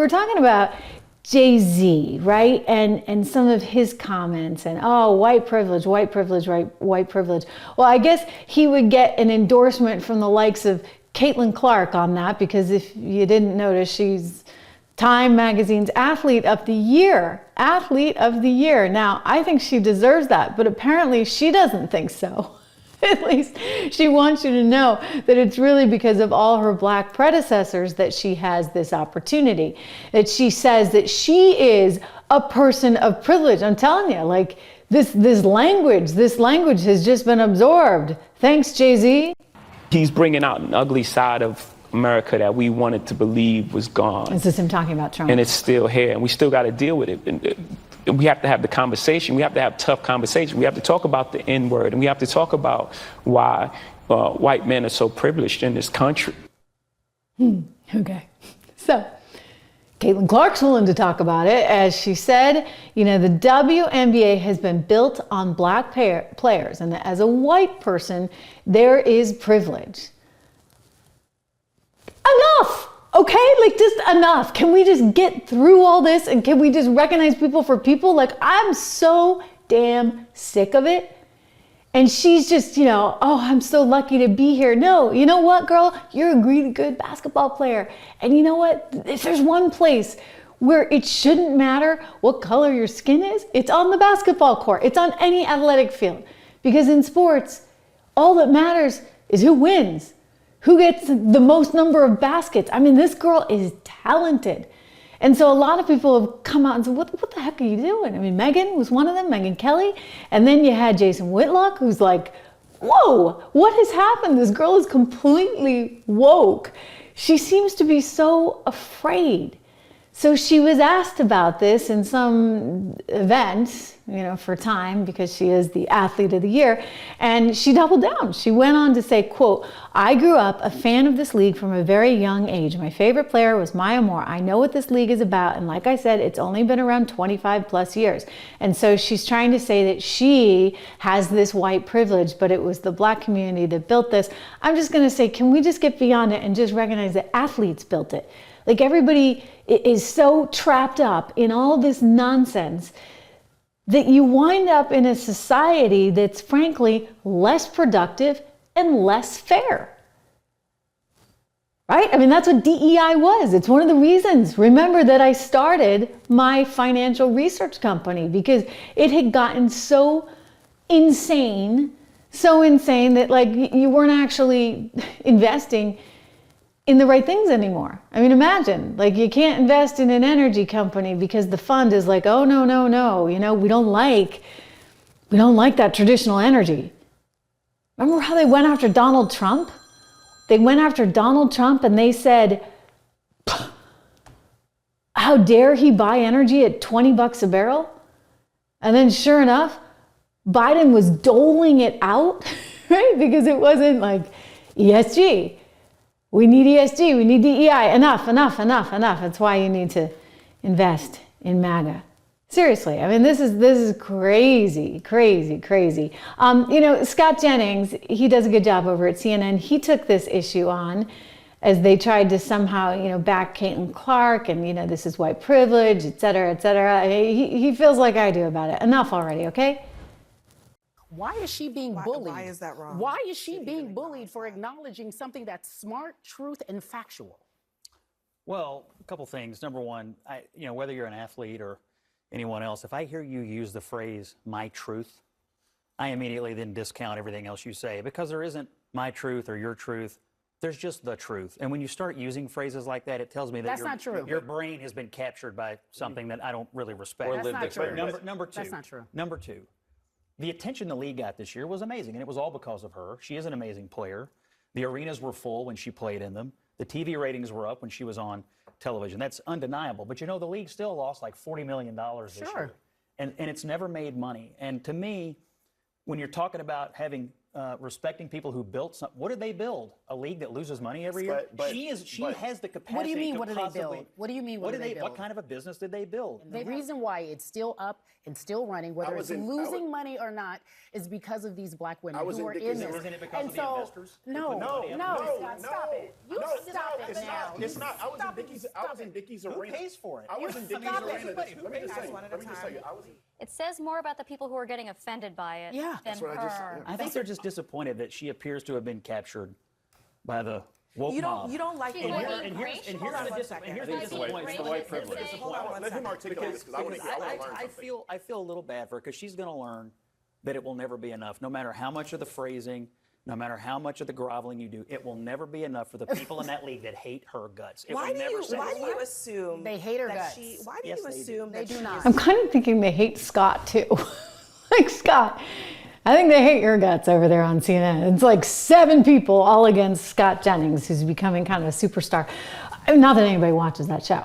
were talking about Jay-Z, right? And some of his comments and, oh, white privilege, white privilege, right? White privilege. Well, I guess he would get an endorsement from the likes of Caitlin Clark on that, because if you didn't notice, she's Time Magazine's Athlete of the Year. Athlete of the Year. Now, I think she deserves that, but apparently she doesn't think so. At least she wants you to know that it's really because of all her black predecessors that she has this opportunity. That she says that she is a person of privilege. I'm telling you, like this language has just been absorbed. Thanks, Jay-Z. He's bringing out an ugly side of America that we wanted to believe was gone. This is him talking about Trump. And it's still here, and we still got to deal with it. And we have to have the conversation. We have to have tough conversation. We have to talk about the N-word, and we have to talk about why white men are so privileged in this country. Okay. So, Caitlin Clark's willing to talk about it. As she said, you know, the WNBA has been built on black players, and as a white person, there is privilege. Enough! Okay, like just enough. Can we just get through all this, and can we just recognize people for people? Like, I'm so damn sick of it. And she's just, you know, oh, I'm so lucky to be here. No, you know what, girl? You're a really good basketball player. And you know what? If there's one place where it shouldn't matter what color your skin is, it's on the basketball court. It's on any athletic field. Because in sports, all that matters is who wins. Who gets the most number of baskets? I mean, this girl is talented. And so a lot of people have come out and said, what the heck are you doing? I mean, Megan was one of them, Megyn Kelly. And then you had Jason Whitlock, who's like, whoa, what has happened? This girl is completely woke. She seems to be so afraid. So she was asked about this in some event, you know, for Time, because she is the Athlete of the Year, and she doubled down. She went on to say, quote, I grew up a fan of this league from a very young age. My favorite player was Maya Moore. I know what this league is about, and like I said, it's only been around 25 plus years. And so she's trying to say that she has this white privilege, but it was the black community that built this. I'm just gonna say, can we just get beyond it and just recognize that athletes built it? Like, everybody is so trapped up in all this nonsense that you wind up in a society that's frankly less productive and less fair. Right? I mean, that's what DEI was. It's one of the reasons, remember, that I started my financial research company, because it had gotten so insane that like you weren't actually investing in the right things anymore. I mean, imagine, like, you can't invest in an energy company because the fund is like, oh, no, you know, we don't like that traditional energy. Remember how they went after Donald Trump? They went after Donald Trump and they said, how dare he buy energy at $20 a barrel? And then sure enough, Biden was doling it out, right? Because it wasn't like ESG. We need ESG, we need DEI, enough. That's why you need to invest in MAGA. Seriously, I mean, this is crazy. You know, Scott Jennings, he does a good job over at CNN. He took this issue on as they tried to somehow, you know, back Caitlin Clark and, you know, this is white privilege, et cetera. He feels like I do about it. Enough already, okay? Why is she being bullied? Why is that wrong? Why is she being bullied for acknowledging something that's smart, truth, and factual? Well, a couple things. Number one, you know, whether you're an athlete or anyone else, if I hear you use the phrase "my truth," I immediately then discount everything else you say, because there isn't my truth or your truth. There's just the truth. And when you start using phrases like that, it tells me that That's not true. Your brain has been captured by something that I don't really respect. That's not true. Number two. That's not true. Number two. The attention the league got this year was amazing, and it was all because of her. She is an amazing player. The arenas were full when she played in them. The TV ratings were up when she was on television. That's undeniable. But, you know, the league still lost like $40 million this year. And it's never made money. And to me, when you're talking about having respecting people who built something. What did they build? A league that loses money every year? She has the capacity. What do you mean? to What did they possibly- build? What do you mean? What did they build? What kind of a business did they build? The reason why it's still up and still running, whether it's losing money or not, is because of these black women who are in this. Isn't it because And of the so, investors? no, Scott, stop it. You stop it it's now. not. It's not. I was in Dickie's arena. Who pays for it? I was in Dickie's arena. Let me just say. It says more about the people who are getting offended by it Yeah. than her. I think they're just disappointed that she appears to have been captured by the woke mob. You don't like the She's word. being And here's the disappointment. It's the white privilege. Hold on one Let him second. articulate this because I want to learn something. I feel a little bad for her because she's going to learn that it will never be enough. No matter how much of the phrasing, no matter how much of the groveling you do, it will never be enough for the people in that league that hate her guts. It Why will do never you satisfy. assume They hate her that guts. why do Yes, you they do. assume They that do she not. is I'm kind of thinking they hate Scott too. Like, Scott, I think they hate your guts over there on CNN. It's like 7 people all against Scott Jennings, who's becoming kind of a superstar. Not that anybody watches that show.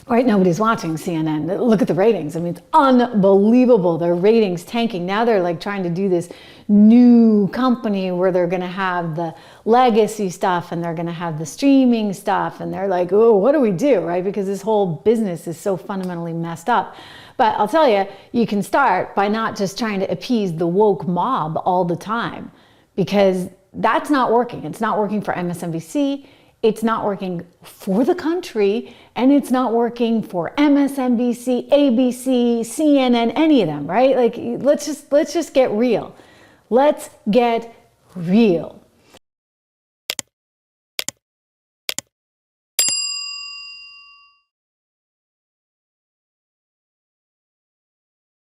Right, nobody's watching CNN. Look at the ratings. I mean, it's unbelievable. Their ratings tanking. Now they're like trying to do this new company where they're going to have the legacy stuff and they're going to have the streaming stuff. And they're like, oh, what do we do, right? Because this whole business is so fundamentally messed up. But I'll tell you, you can start by not just trying to appease the woke mob all the time, because that's not working. It's not working for MSNBC. It's not working for the country, and it's not working for MSNBC, ABC, CNN, any of them, right? Like, let's just get real. Let's get real.